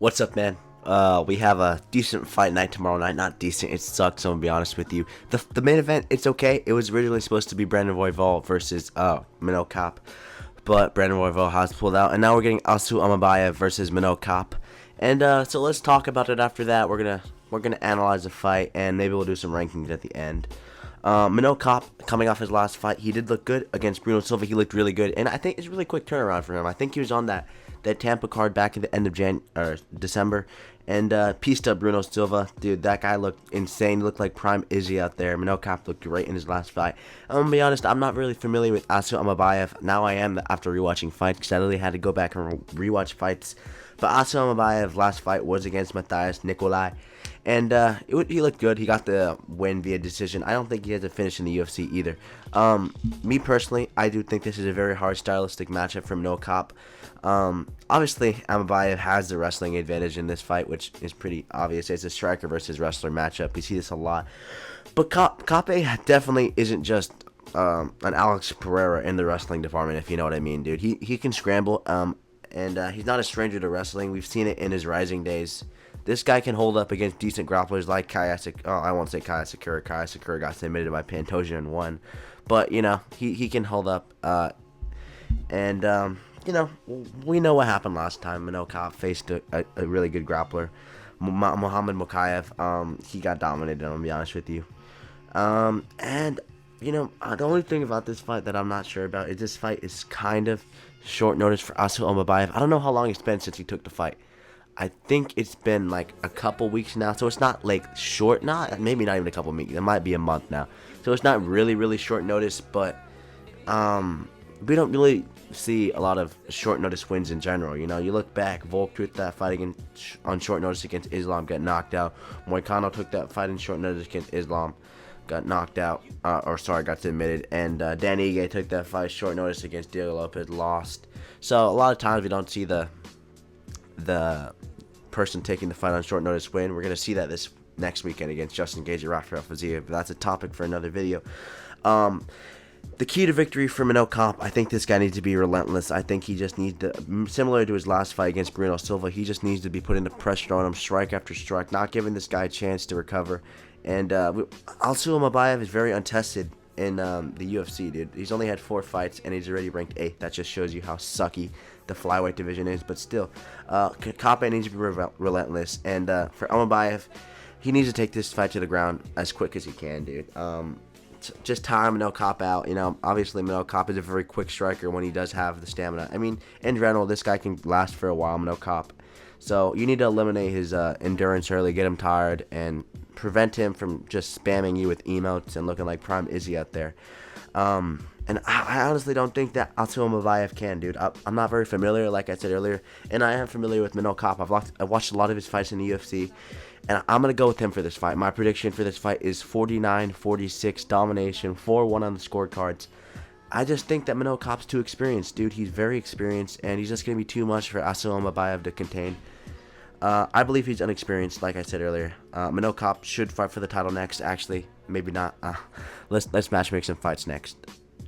What's up, man? We have a decent fight night tomorrow night. Not decent, it sucks, I'm gonna be honest with you. The main event, it's okay. It was originally supposed to be Brandon Royval versus Minnow Kape, but Brandon Royval has pulled out, and now we're getting Almabayev versus Minnow Kape. And so let's talk about it after that. We're gonna analyze the fight, and maybe we'll do some rankings at the end. Minnow Kape, coming off his last fight, he did look good against Bruno Silva. He looked really good, and I think it's a really quick turnaround for him. I think he was on that Tampa card back at the end of December, and pieced up Bruno Silva. Dude, that guy looked insane. He looked like prime Izzy out there. Minnow Kape looked great in his last fight. I'm gonna be honest, I'm not really familiar with Almabayev. Now I am after rewatching fights, because I literally had to go back and rewatch fights. But Almabayev's last fight was against Matthias Nikolai, and he looked good. He got the win via decision. I don't think he has a finish in the UFC either. Me personally, I do think this is a very hard stylistic matchup for Minnow Kape. Obviously, Almabayev has the wrestling advantage in this fight, which is pretty obvious. It's a striker versus wrestler matchup. You see this a lot. But Kape definitely isn't just an Alex Pereira in the wrestling department, if you know what I mean, dude. He can scramble, and he's not a stranger to wrestling. We've seen it in his rising days. This guy can hold up against decent grapplers like I won't say Kaya Sakura. Kaya Sakura got submitted by Pantoja and won. But, he can hold up. And we know what happened last time. Minnow Kape faced a really good grappler, Muhammad Mokaev. He got dominated, I'm going to be honest with you. And, the only thing about this fight that I'm not sure about is this fight is kind of short notice for Almabayev. I don't know how long it's been since he took the fight. I think it's been like a couple weeks now, so it's not like short, maybe not even a couple weeks. It might be a month now, so it's not really short notice. But we don't really see a lot of short notice wins in general. You look back, Volk took that fight on short notice against Islam, got knocked out. Moicano took that fight in short notice against Islam, got knocked out, got submitted. And Dan Ige took that fight short notice against Diego Lopez, lost. So a lot of times we don't see the person taking the fight on short notice win. We're going to see that this next weekend against Justin Gage and Rafael Fazia, but that's a topic for another video. The key to victory for Minnow Kape, I think this guy needs to be relentless. I think he just needs to, similar to his last fight against Bruno Silva, he just needs to be putting the pressure on him, strike after strike, not giving this guy a chance to recover. And Almabayev is very untested in the UFC, dude. He's only had 4 fights, and he's already ranked 8th. That just shows you how sucky the flyweight division is. But still, Kape needs to be relentless. And for Almabayev, he needs to take this fight to the ground as quick as he can, dude. Just time Minnow Kape out. Obviously Minnow Kape is a very quick striker when he does have the stamina. I mean, in general, this guy can last for a while, Minnow Kape. So you need to eliminate his endurance early, get him tired, and prevent him from just spamming you with emotes and looking like prime Izzy out there. And I honestly don't think that Almabayev can, dude. I'm not very familiar, like I said earlier, and I am familiar with Minnow Kape. I've watched a lot of his fights in the UFC, and I'm going to go with him for this fight. My prediction for this fight is 49-46 domination, 4-1 on the scorecards. I just think that Minnow Kape's too experienced, dude. He's very experienced, and he's just going to be too much for Almabayev to contain. I believe he's inexperienced, like I said earlier. Minnow Kape should fight for the title next. Actually, maybe not. Let's matchmake some fights next,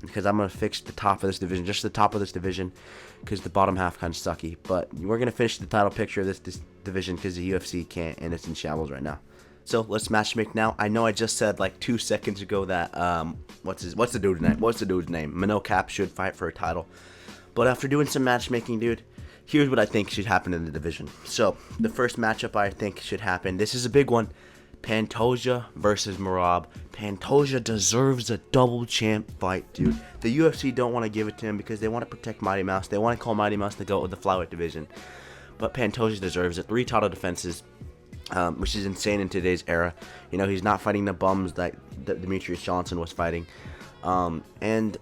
because I'm going to fix the top of this division, just the top of this division, because the bottom half kind of sucky. But we're going to finish the title picture of this division, because the UFC can't, and it's in shambles right now. So let's matchmake now. I know I just said like 2 seconds ago that what's the dude's name? Minnow Kape should fight for a title. But after doing some matchmaking, dude, here's what I think should happen in the division. So the first matchup I think should happen. This is a big one. Pantoja versus Merab. Pantoja deserves a double champ fight, dude. The UFC don't want to give it to him because they want to protect Mighty Mouse. They want to call Mighty Mouse the GOAT of the flyweight division. But Pantoja deserves it. 3 title defenses. Which is insane in today's era. He's not fighting the bums that Demetrius Johnson was fighting. And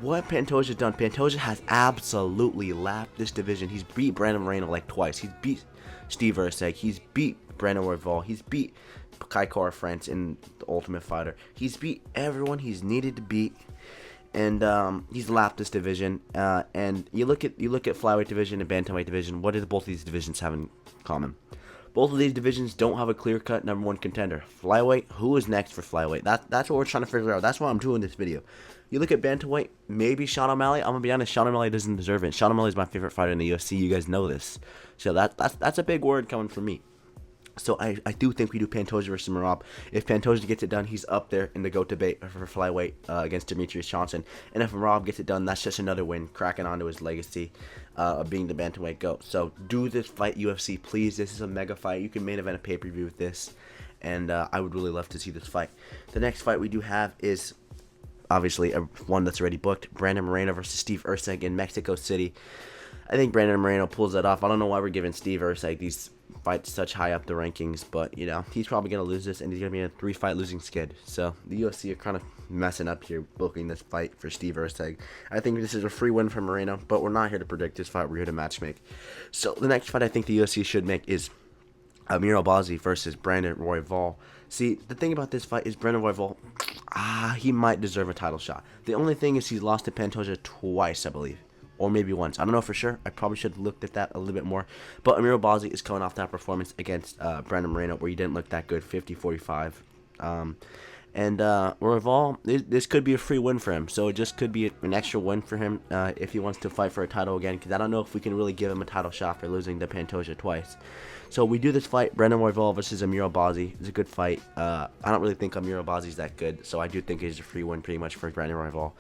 what Pantoja's done? Pantoja has absolutely lapped this division. He's beat Brandon Moreno like twice. He's beat Steve Erceg. He's beat Brandon Royval. He's beat Kai Kara France in the Ultimate Fighter. He's beat everyone he's needed to beat. And he's lapped this division. And you look at flyweight division and bantamweight division. What do both of these divisions have in common? Both of these divisions don't have a clear-cut number one contender. Flyweight, who is next for Flyweight? That's what we're trying to figure out. That's why I'm doing this video. You look at Bantamweight, maybe Sean O'Malley. I'm going to be honest, Sean O'Malley doesn't deserve it. Sean O'Malley is my favorite fighter in the UFC. You guys know this. So that's a big word coming from me. So I do think we do Pantoja versus Merab. If Pantoja gets it done, he's up there in the GOAT debate for Flyweight against Demetrius Johnson. And if Merab gets it done, that's just another win, cracking onto his legacy of being the Bantamweight GOAT. So do this fight, UFC, please. This is a mega fight. You can main event a pay-per-view with this. And I would really love to see this fight. The next fight we do have is obviously one that's already booked. Brandon Moreno versus Steve Erceg in Mexico City. I think Brandon Moreno pulls that off. I don't know why we're giving Steve Erceg these fights such high up the rankings, but you know, he's probably going to lose this, and he's going to be in a 3-fight losing skid. So the UFC are kind of messing up here booking this fight for Steve Erceg. I think this is a free win for Moreno, but we're not here to predict this fight. We're here to matchmake. So the next fight I think the UFC should make is Amir Albazi versus Brandon Royval. See, the thing about this fight is Brandon Royval, he might deserve a title shot. The only thing is he's lost to Pantoja twice, I believe. Or maybe once. I don't know for sure. I probably should have looked at that a little bit more. But Amir Albazi is coming off that performance against Brandon Moreno where he didn't look that good, 50-45. Royval, this could be a free win for him. So it just could be an extra win for him if he wants to fight for a title again. Because I don't know if we can really give him a title shot for losing to Pantoja twice. So we do this fight, Brandon Royval versus Amir Albazi. It's a good fight. I don't really think Amir Albazi is that good. So I do think it's a free win pretty much for Brandon Royval.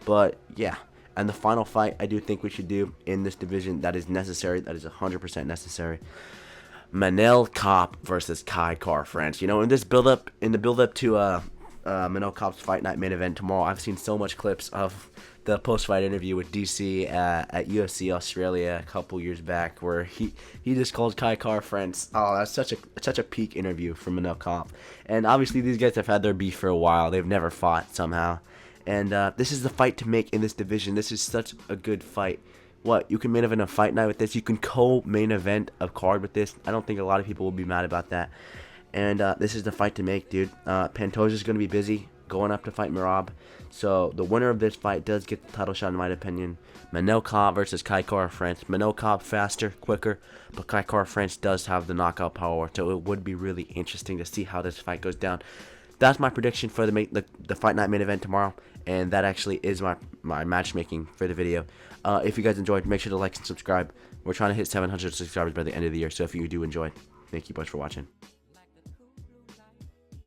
But yeah. And the final fight I do think we should do in this division that is necessary, that is 100% necessary. Manel Kape versus Kai Car-France. You know, in the build up to Manel Kape's fight night main event tomorrow, I've seen so much clips of the post-fight interview with DC at UFC Australia a couple years back, where he just called Kai Car-France. Oh, that's such a peak interview from Manel Kape. And obviously these guys have had their beef for a while. They've never fought somehow. And this is the fight to make in this division. This is such a good fight. What? You can main event a fight night with this. You can co-main event a card with this. I don't think a lot of people will be mad about that. And this is the fight to make, dude. Pantoja is going to be busy going up to fight Merab. So the winner of this fight does get the title shot, in my opinion. Manel Kape versus Kai Car-France. Manel Kape faster, quicker, but Kai Car-France does have the knockout power. So it would be really interesting to see how this fight goes down. That's my prediction for the fight night main event tomorrow, and that actually is my matchmaking for the video. If you guys enjoyed, make sure to like and subscribe. We're trying to hit 700 subscribers by the end of the year, so if you do enjoy, thank you much for watching.